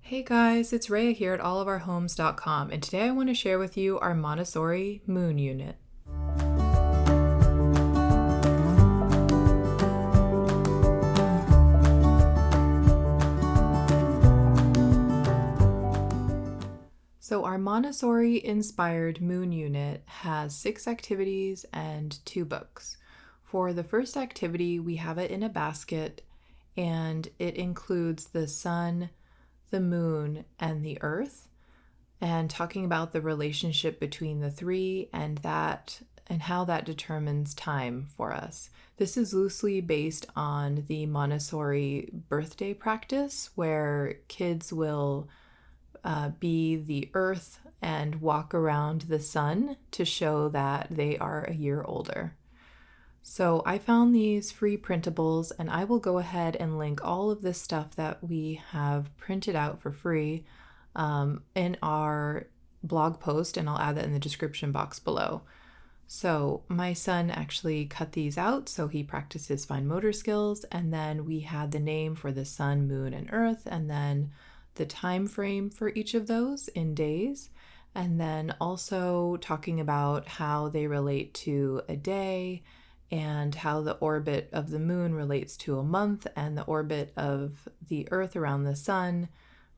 Hey guys, it's Rhea here at allofourhomes.com, and today I want to share with you our Montessori moon unit. So our Montessori-inspired moon unit has 6 activities and 2 books. For the first activity, we have it in a basket, and it includes the sun, the moon, and the earth, and talking about the relationship between the three and how that determines time for us. This is loosely based on the Montessori birthday practice, where kids will be the earth and walk around the sun to show that they are a year older. So I found these free printables, and I will go ahead and link all of this stuff that we have printed out for free in our blog post, and I'll add that in the description box below. So my son actually cut these out so he practices fine motor skills, and then we had the name for the sun, moon, and earth, and then the time frame for each of those in days, and then also talking about how they relate to a day and how the orbit of the moon relates to a month and the orbit of the earth around the sun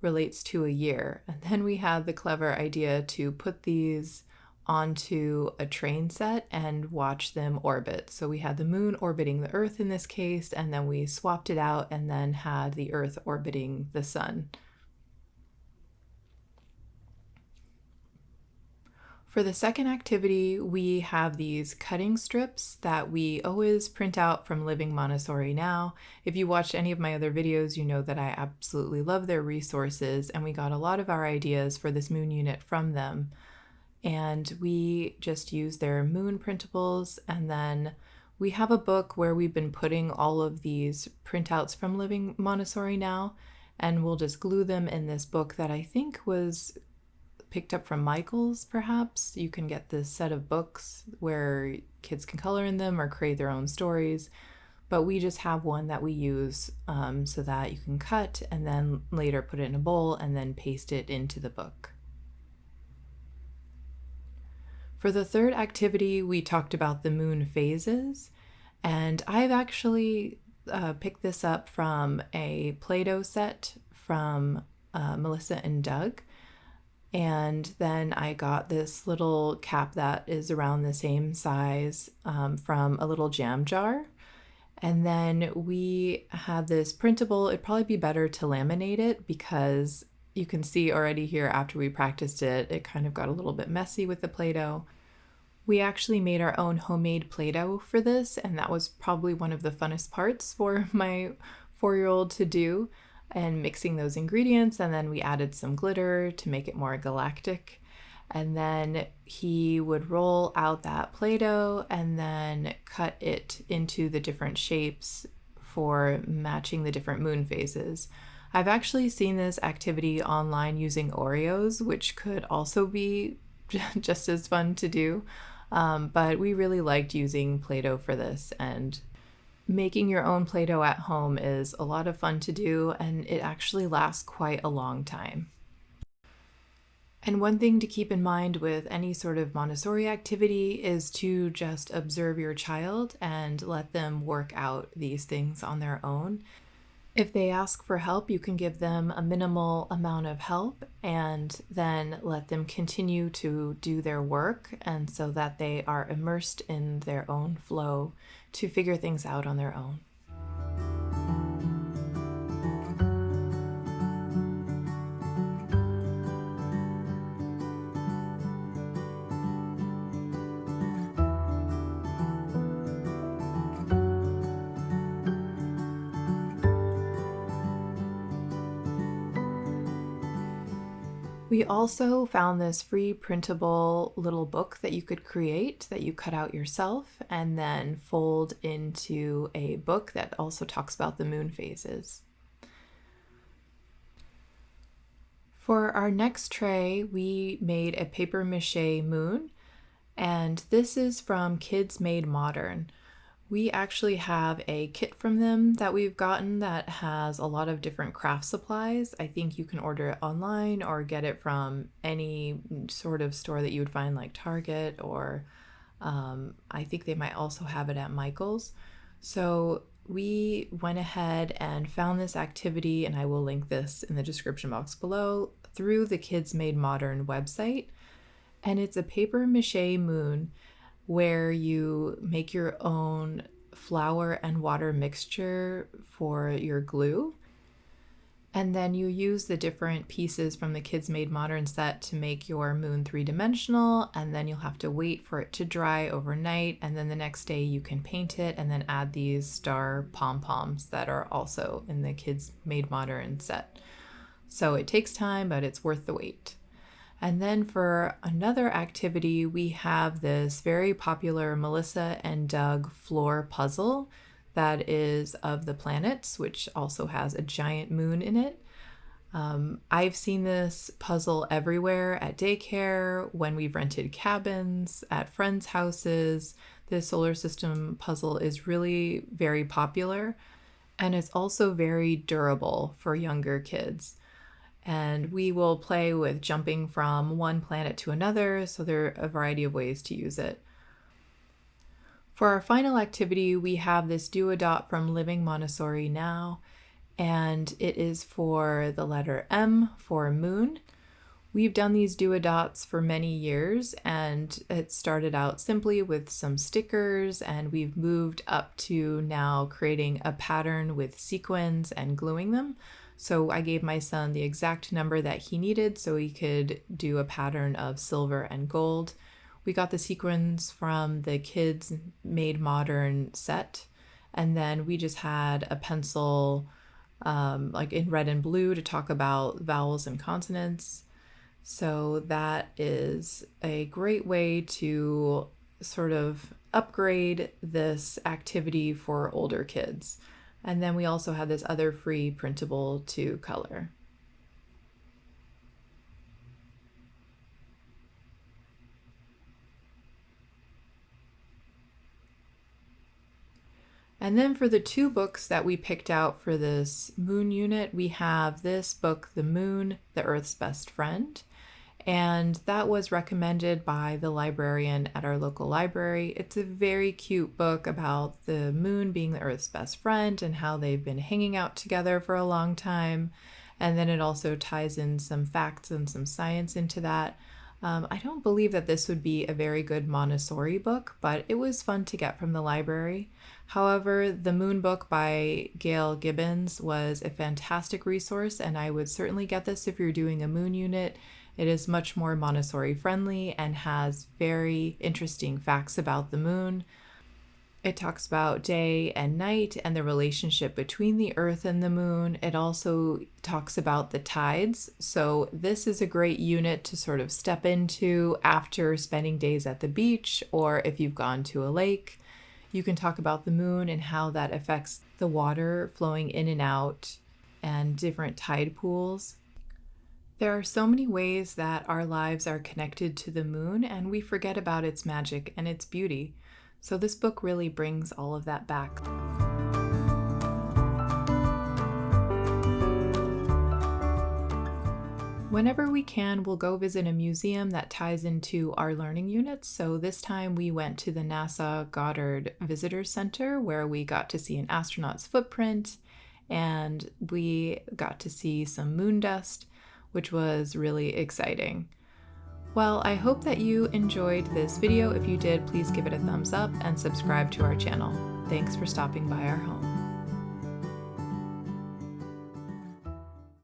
relates to a year. And then we had the clever idea to put these onto a train set and watch them orbit. So we had the moon orbiting the earth in this case, and then we swapped it out and then had the earth orbiting the sun. For the second activity, we have these cutting strips that we always print out from Living Montessori Now. If you watched any of my other videos, you know that I absolutely love their resources, and we got a lot of our ideas for this moon unit from them. And we just use their moon printables, and then we have a book where we've been putting all of these printouts from Living Montessori Now, and we'll just glue them in this book that I think was picked up from Michael's, perhaps. You can get this set of books where kids can color in them or create their own stories, but we just have one that we use so that you can cut and then later put it in a bowl and then paste it into the book. For the third activity, we talked about the moon phases, and I've actually picked this up from a Play-Doh set from Melissa and Doug. And then I got this little cap that is around the same size from a little jam jar. And then we had this printable. It'd probably be better to laminate it because you can see already here after we practiced it, it kind of got a little bit messy with the Play-Doh. We actually made our own homemade Play-Doh for this, and that was probably one of the funnest parts for my 4-year-old to do, and mixing those ingredients. And then we added some glitter to make it more galactic. And then he would roll out that Play-Doh and then cut it into the different shapes for matching the different moon phases. I've actually seen this activity online using Oreos, which could also be just as fun to do. But we really liked using Play-Doh for this, and making your own Play-Doh at home is a lot of fun to do, and it actually lasts quite a long time. And one thing to keep in mind with any sort of Montessori activity is to just observe your child and let them work out these things on their own. If they ask for help, you can give them a minimal amount of help and then let them continue to do their work, and so that they are immersed in their own flow to figure things out on their own. We also found this free printable little book that you could create, that you cut out yourself and then fold into a book that also talks about the moon phases. For our next tray, we made a paper mache moon, and this is from Kids Made Modern. We actually have a kit from them that we've gotten that has a lot of different craft supplies. I think you can order it online or get it from any sort of store that you would find, like Target, or I think they might also have it at Michael's. So we went ahead and found this activity, and I will link this in the description box below, through the Kids Made Modern website. And it's a paper mache moon where you make your own flour and water mixture for your glue. And then you use the different pieces from the Kids Made Modern set to make your moon three-dimensional, and then you'll have to wait for it to dry overnight, and then the next day you can paint it and then add these star pom-poms that are also in the Kids Made Modern set. So it takes time, but it's worth the wait. And then for another activity, we have this very popular Melissa and Doug floor puzzle that is of the planets, which also has a giant moon in it. I've seen this puzzle everywhere, at daycare, when we've rented cabins, at friends' houses. The solar system puzzle is really very popular, and it's also very durable for younger kids. And we will play with jumping from one planet to another, so there are a variety of ways to use it. For our final activity, we have this do-a-dot from Living Montessori Now, and it is for the letter M for moon. We've done these do-a-dots for many years, and it started out simply with some stickers, and we've moved up to now creating a pattern with sequins and gluing them. So I gave my son the exact number that he needed so he could do a pattern of silver and gold. We got the sequins from the Kids Made Modern set, and then we just had a pencil like in red and blue to talk about vowels and consonants. So that is a great way to sort of upgrade this activity for older kids. And then we also have this other free printable to color. And then for the two books that we picked out for this moon unit, we have this book, The Moon, the Earth's Best Friend. And that was recommended by the librarian at our local library. It's a very cute book about the moon being the Earth's best friend and how they've been hanging out together for a long time. And then it also ties in some facts and some science into that. I don't believe that this would be a very good Montessori book, but it was fun to get from the library. However, the Moon book by Gail Gibbons was a fantastic resource, and I would certainly get this if you're doing a moon unit. It is much more Montessori friendly and has very interesting facts about the moon. It talks about day and night and the relationship between the Earth and the moon. It also talks about the tides. So this is a great unit to sort of step into after spending days at the beach, or if you've gone to a lake. You can talk about the moon and how that affects the water flowing in and out and different tide pools. There are so many ways that our lives are connected to the moon, and we forget about its magic and its beauty. So this book really brings all of that back. Whenever we can, we'll go visit a museum that ties into our learning units. So this time we went to the NASA Goddard Visitor Center, where we got to see an astronaut's footprint, and we got to see some moon dust, which was really exciting. Well, I hope that you enjoyed this video. If you did, please give it a thumbs up and subscribe to our channel. Thanks for stopping by our home.